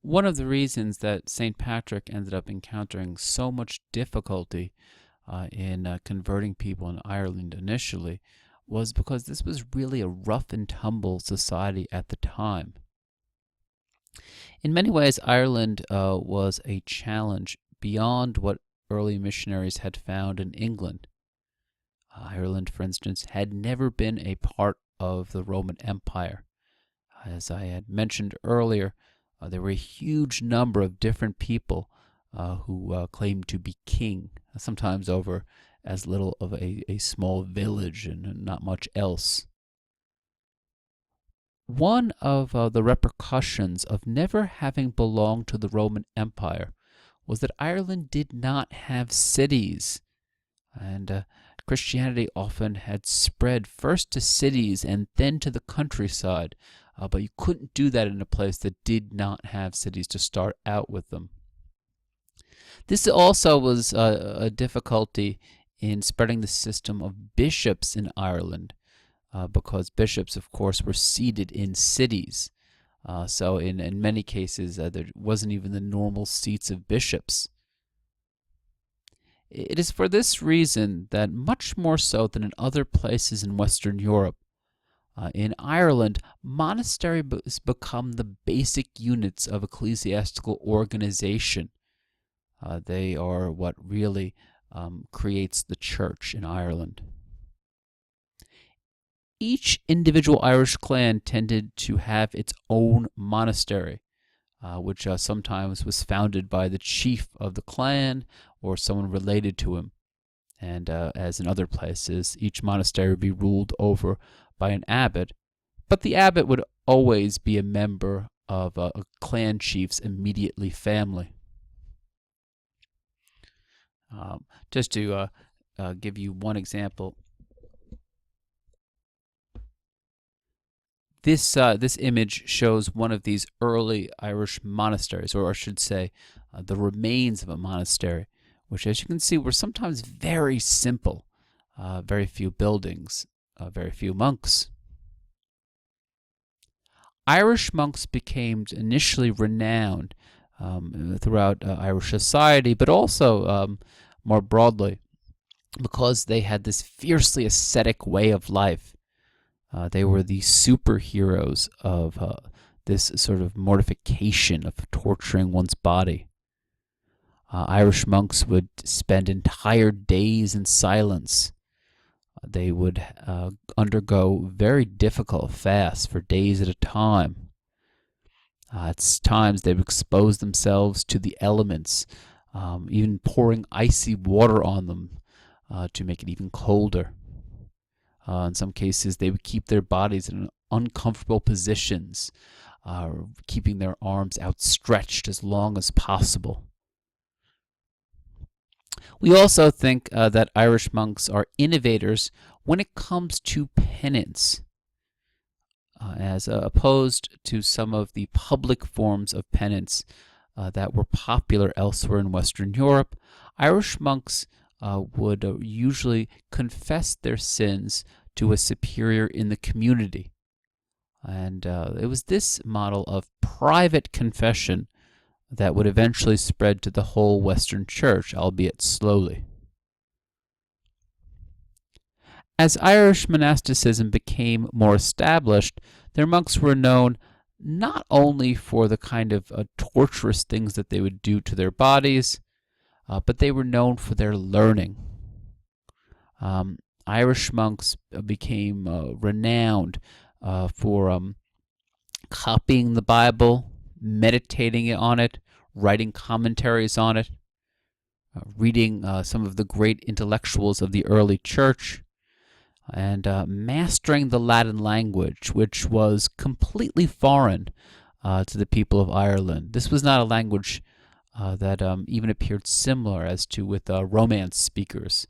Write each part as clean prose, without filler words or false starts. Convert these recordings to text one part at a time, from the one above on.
One of the reasons that St. Patrick ended up encountering so much difficulty in converting people in Ireland initially was because this was really a rough and tumble society at the time. In many ways, Ireland was a challenge beyond what early missionaries had found in England. Ireland, for instance, had never been a part of the Roman Empire. As I had mentioned earlier, there were a huge number of different people who claimed to be king, sometimes over as little of a small village and not much else. One of the repercussions of never having belonged to the Roman Empire was that Ireland did not have cities, and Christianity often had spread first to cities and then to the countryside, but you couldn't do that in a place that did not have cities to start out with them. This also was a difficulty in spreading the system of bishops in Ireland, because bishops, of course, were seated in cities. So in many cases, there wasn't even the normal seats of bishops. It is for this reason that, much more so than in other places in Western Europe, in Ireland, monasteries become the basic units of ecclesiastical organization. They are what really creates the church in Ireland. Each individual Irish clan tended to have its own monastery, which sometimes was founded by the chief of the clan or someone related to him. And as in other places, each monastery would be ruled over by an abbot, but the abbot would always be a member of a clan chief's immediately family. Just to give you one example, this image shows one of these early Irish monasteries, or I should say, the remains of a monastery, which, as you can see, were sometimes very simple, very few buildings, very few monks. Irish monks became initially renowned throughout Irish society, but also more broadly, because they had this fiercely ascetic way of life. They were the superheroes of this sort of mortification of torturing one's body. Irish monks would spend entire days in silence. They would undergo very difficult fasts for days at a time. At times they would expose themselves to the elements, even pouring icy water on them to make it even colder. In some cases, they would keep their bodies in uncomfortable positions, keeping their arms outstretched as long as possible. We also think that Irish monks are innovators when it comes to penance. As opposed to some of the public forms of penance that were popular elsewhere in Western Europe, Irish monks would usually confess their sins to a superior in the community. And it was this model of private confession that would eventually spread to the whole Western Church, albeit slowly. As Irish monasticism became more established, their monks were known not only for the kind of torturous things that they would do to their bodies, but they were known for their learning. Irish monks became renowned for copying the Bible, meditating on it, writing commentaries on it, reading some of the great intellectuals of the early church, and mastering the Latin language, which was completely foreign to the people of Ireland. This was not a language that even appeared similar as to with Romance speakers.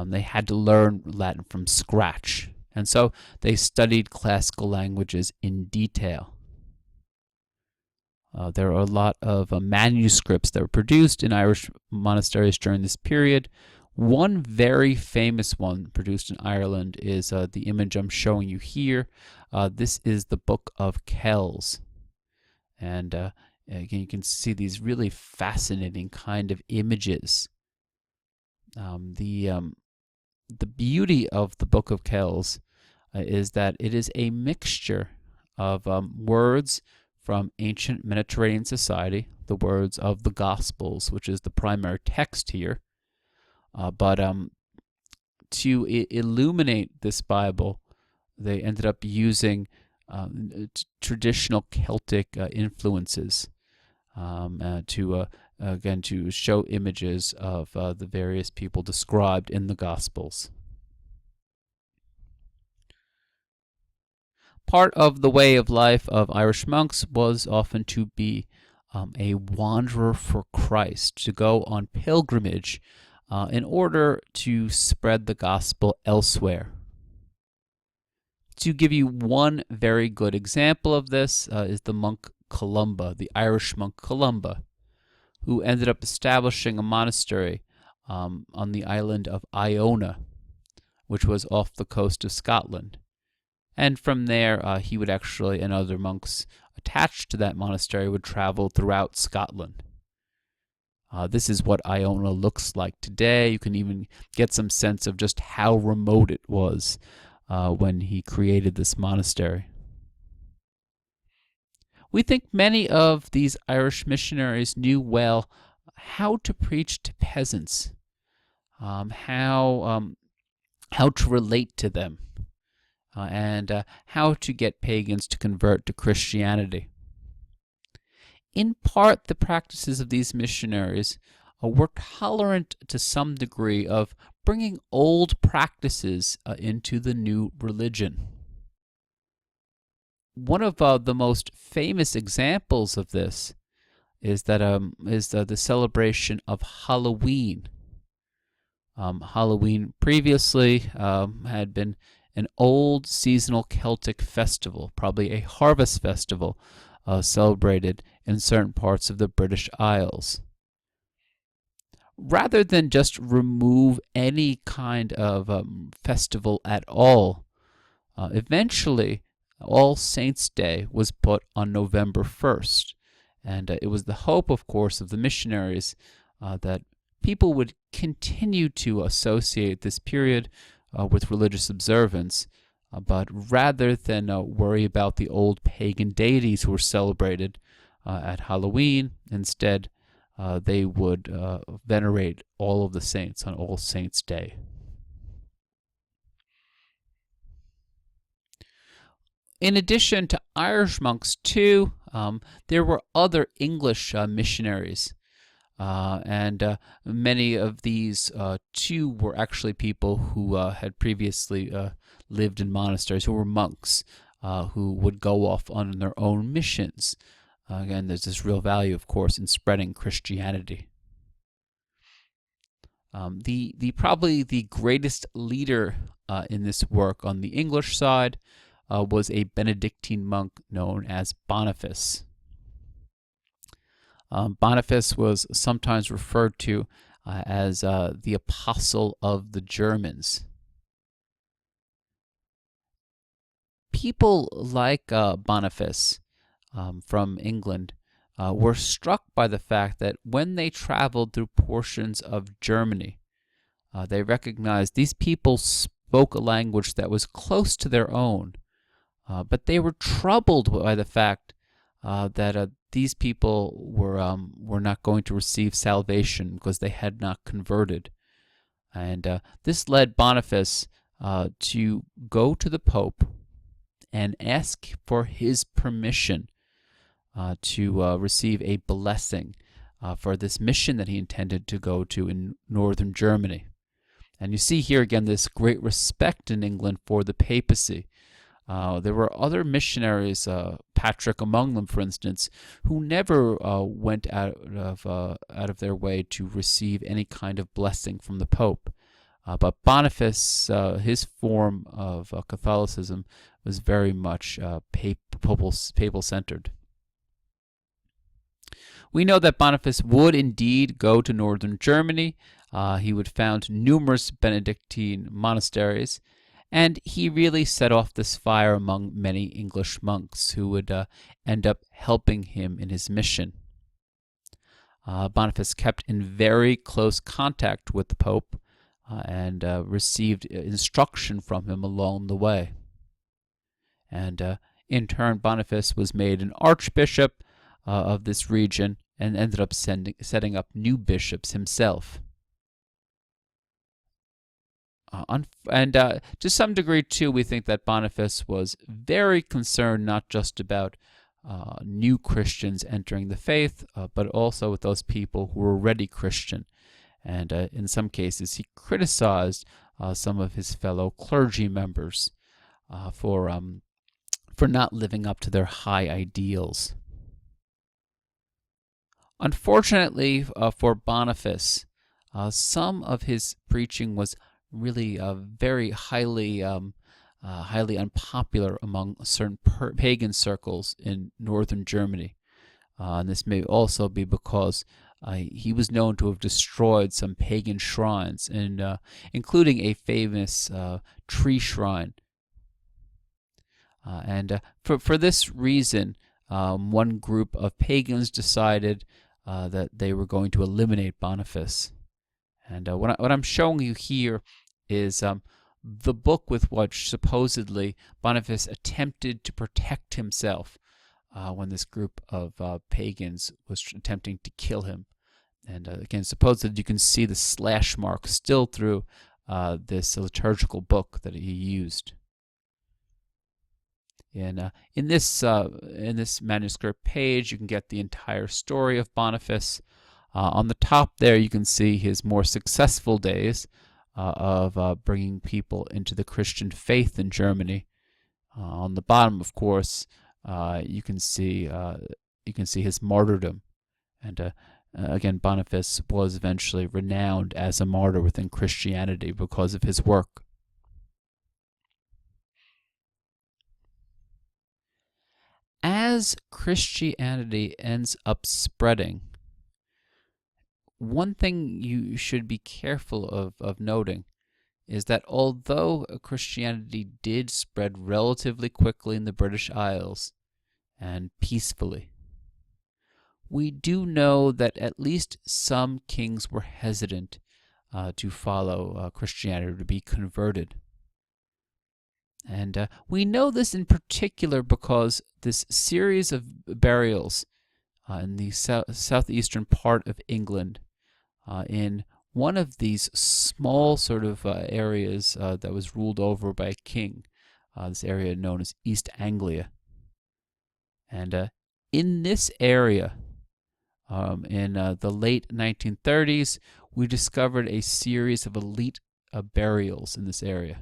They had to learn Latin from scratch, and so they studied classical languages in detail. There are a lot of manuscripts that were produced in Irish monasteries during this period. One very famous one produced in Ireland is the image I'm showing you here. This is the Book of Kells. And Again, you can see these really fascinating kind of images. The beauty of the Book of Kells is that it is a mixture of words from ancient Mediterranean society, the words of the Gospels, which is the primary text here. But to illuminate this Bible, they ended up using traditional Celtic influences to show images of the various people described in the Gospels. Part of the way of life of Irish monks was often to be a wanderer for Christ, to go on pilgrimage in order to spread the gospel elsewhere. To give you one very good example of this is the monk Columba, the Irish monk Columba, who ended up establishing a monastery on the island of Iona, which was off the coast of Scotland. And from there, he would actually, and other monks attached to that monastery, would travel throughout Scotland. This is what Iona looks like today. You can even get some sense of just how remote it was when he created this monastery. We think many of these Irish missionaries knew well how to preach to peasants, how to relate to them, and how to get pagans to convert to Christianity. In part, the practices of these missionaries were tolerant to some degree of bringing old practices into the new religion. One of the most famous examples of this is the celebration of Halloween. Halloween previously had been an old seasonal Celtic festival, probably a harvest festival, celebrated in certain parts of the British Isles. Rather than just remove any kind of festival at all, eventually All Saints' Day was put on November 1st, and it was the hope, of course, of the missionaries that people would continue to associate this period with religious observance, but rather than worry about the old pagan deities who were celebrated at Halloween, instead they would venerate all of the saints on All Saints' Day. In addition to Irish monks, too, there were other English missionaries. And many of these, too, were actually people who had previously lived in monasteries, who were monks, who would go off on their own missions. Again, there's this real value, of course, in spreading Christianity. Probably the greatest leader in this work on the English side was a Benedictine monk known as Boniface. Boniface was sometimes referred to as the apostle of the Germans. People like Boniface from England were struck by the fact that when they traveled through portions of Germany, they recognized these people spoke a language that was close to their own, but they were troubled by the fact that these people were not going to receive salvation because they had not converted. And this led Boniface to go to the Pope and ask for his permission to receive a blessing for this mission that he intended to go to in northern Germany. And you see here again this great respect in England for the papacy. There were other missionaries, Patrick among them, for instance, who never went out of their way to receive any kind of blessing from the Pope. But Boniface, his form of Catholicism was very much papal-centered. We know that Boniface would indeed go to northern Germany. He would found numerous Benedictine monasteries, and he really set off this fire among many English monks who would end up helping him in his mission. Boniface kept in very close contact with the Pope and received instruction from him along the way. And in turn, Boniface was made an archbishop of this region and ended up setting up new bishops himself. And to some degree, too, we think that Boniface was very concerned not just about new Christians entering the faith, but also with those people who were already Christian. And in some cases, he criticized some of his fellow clergy members for not living up to their high ideals. Unfortunately for Boniface, some of his preaching was really very highly unpopular among certain pagan circles in northern Germany. And this may also be because he was known to have destroyed some pagan shrines, including a famous tree shrine. And for this reason, one group of pagans decided that they were going to eliminate Boniface. And what I'm showing you here is the book with which supposedly Boniface attempted to protect himself when this group of pagans was attempting to kill him. And again, supposedly you can see the slash mark still through this liturgical book that he used. And in this manuscript page, you can get the entire story of Boniface. On the top there, you can see his more successful days of bringing people into the Christian faith in Germany. On the bottom, of course, you can see his martyrdom, and again, Boniface was eventually renowned as a martyr within Christianity because of his work. As Christianity ends up spreading, one thing you should be careful of noting is that although Christianity did spread relatively quickly in the British Isles and peacefully, we do know that at least some kings were hesitant to follow Christianity, to be converted. And we know this in particular because this series of burials in the southeastern part of England, in one of these small sort of areas that was ruled over by a king, this area known as East Anglia. And in this area, in the late 1930s, we discovered a series of elite burials in this area,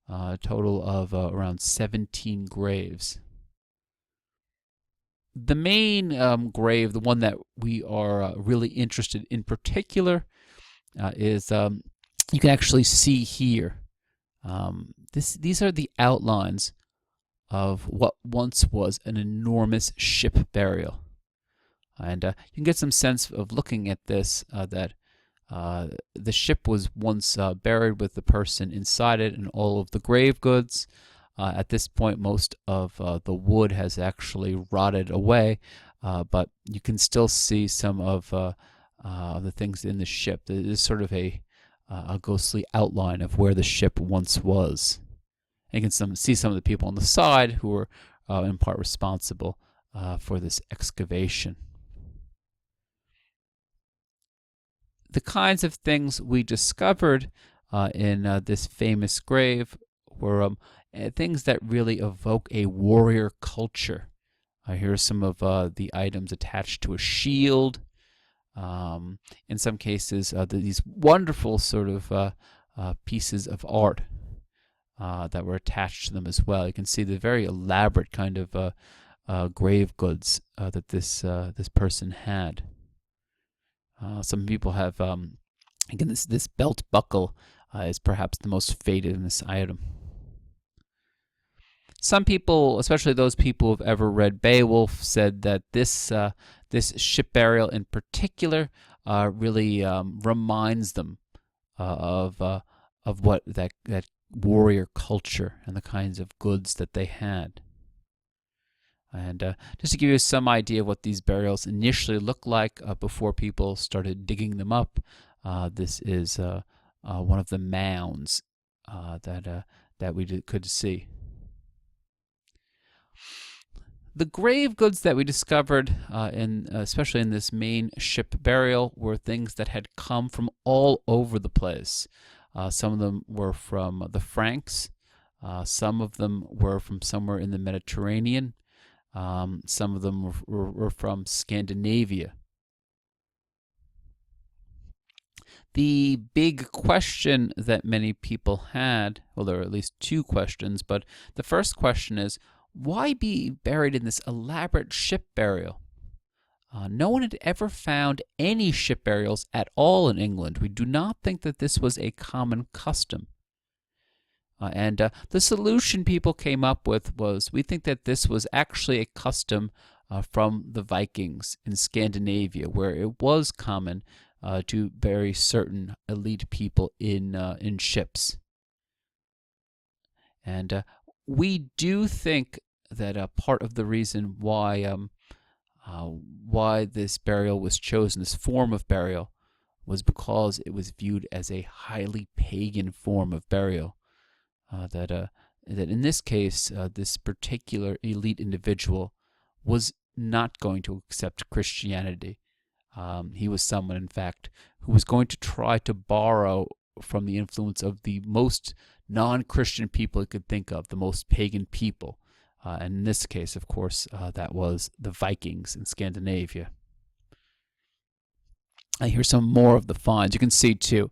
a total of around 17 graves. The main grave, the one that we are really interested in particular, is you can actually see here. These are the outlines of what once was an enormous ship burial. And you can get some sense of looking at this that the ship was once buried with the person inside it and all of the grave goods. At this point, most of the wood has actually rotted away, but you can still see some of the things in the ship. It is sort of a ghostly outline of where the ship once was. And you can see some of the people on the side who were in part responsible for this excavation. The kinds of things we discovered in this famous grave were things that really evoke a warrior culture. Here are some of the items attached to a shield. In some cases, these wonderful sort of pieces of art that were attached to them as well. You can see the very elaborate kind of grave goods that this person had. Some people have, again, this belt buckle is perhaps the most famous item. Some people, especially those people who've ever read Beowulf, said that this ship burial in particular really reminds them of what that warrior culture and the kinds of goods that they had. And just to give you some idea of what these burials initially looked like before people started digging them up, this is one of the mounds that we could see. The grave goods that we discovered, especially in this main ship burial, were things that had come from all over the place. Some of them were from the Franks. Some of them were from somewhere in the Mediterranean. Some of them were from Scandinavia. The big question that many people had, well, there are at least two questions, but the first question is, why be buried in this elaborate ship burial? No one had ever found any ship burials at all in England. We do not think that this was a common custom. And the solution people came up with was, we think that this was actually a custom from the Vikings in Scandinavia, where it was common to bury certain elite people in ships. And we do think that part of the reason why this burial was chosen, this form of burial, was because it was viewed as a highly pagan form of burial. That in this case, this particular elite individual was not going to accept Christianity. He was someone, in fact, who was going to try to borrow from the influence of the most non-Christian people he could think of, the most pagan people. And in this case, of course, that was the Vikings in Scandinavia. Here's some more of the finds. You can see, too,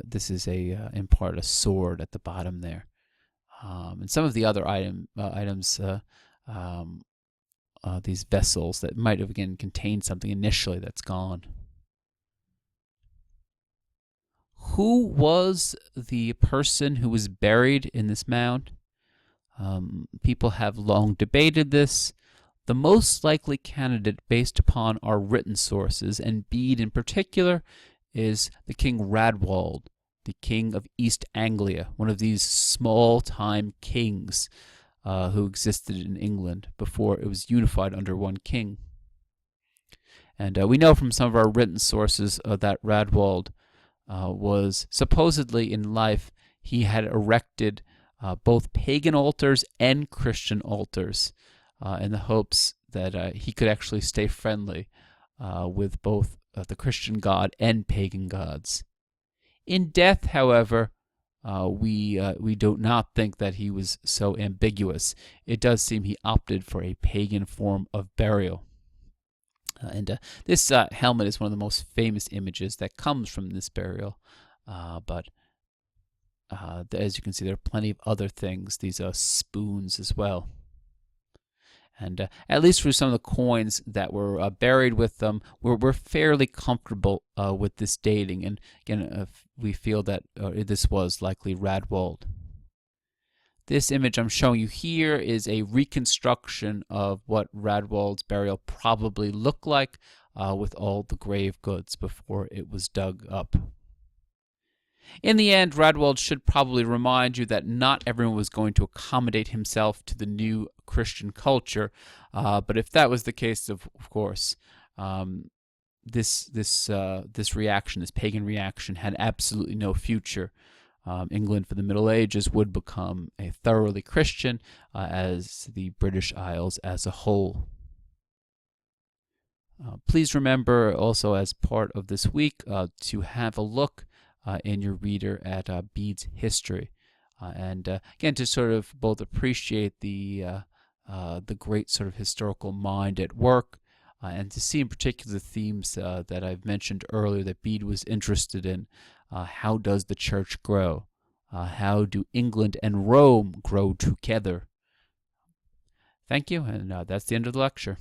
this is in part a sword at the bottom there. And some of the other items, these vessels that might have, again, contained something initially that's gone. Who was the person who was buried in this mound? People have long debated this. The most likely candidate, based upon our written sources, and Bede in particular, is the King Radwald, the king of East Anglia, one of these small-time kings who existed in England before it was unified under one king. And we know from some of our written sources that Radwald was supposedly in life, he had erected both pagan altars and Christian altars in the hopes that he could actually stay friendly with both the Christian god and pagan gods. In death, however, we do not think that he was so ambiguous. It does seem he opted for a pagan form of burial. And this helmet is one of the most famous images that comes from this burial. But as you can see, there are plenty of other things, these spoons as well. And at least for some of the coins that were buried with them, we're fairly comfortable with this dating. And again, we feel that this was likely Radwald. This image I'm showing you here is a reconstruction of what Radwald's burial probably looked like with all the grave goods before it was dug up. In the end, Radwald should probably remind you that not everyone was going to accommodate himself to the new Christian culture, but if that was the case, of course, this reaction, this pagan reaction, had absolutely no future. England for the Middle Ages would become a thoroughly Christian, as the British Isles as a whole. Please remember also, as part of this week, to have a look in your reader at Bede's history, and again, to sort of both appreciate the great sort of historical mind at work, and to see in particular the themes that I've mentioned earlier that Bede was interested in. How does the church grow? How do England and Rome grow together? Thank you, and that's the end of the lecture.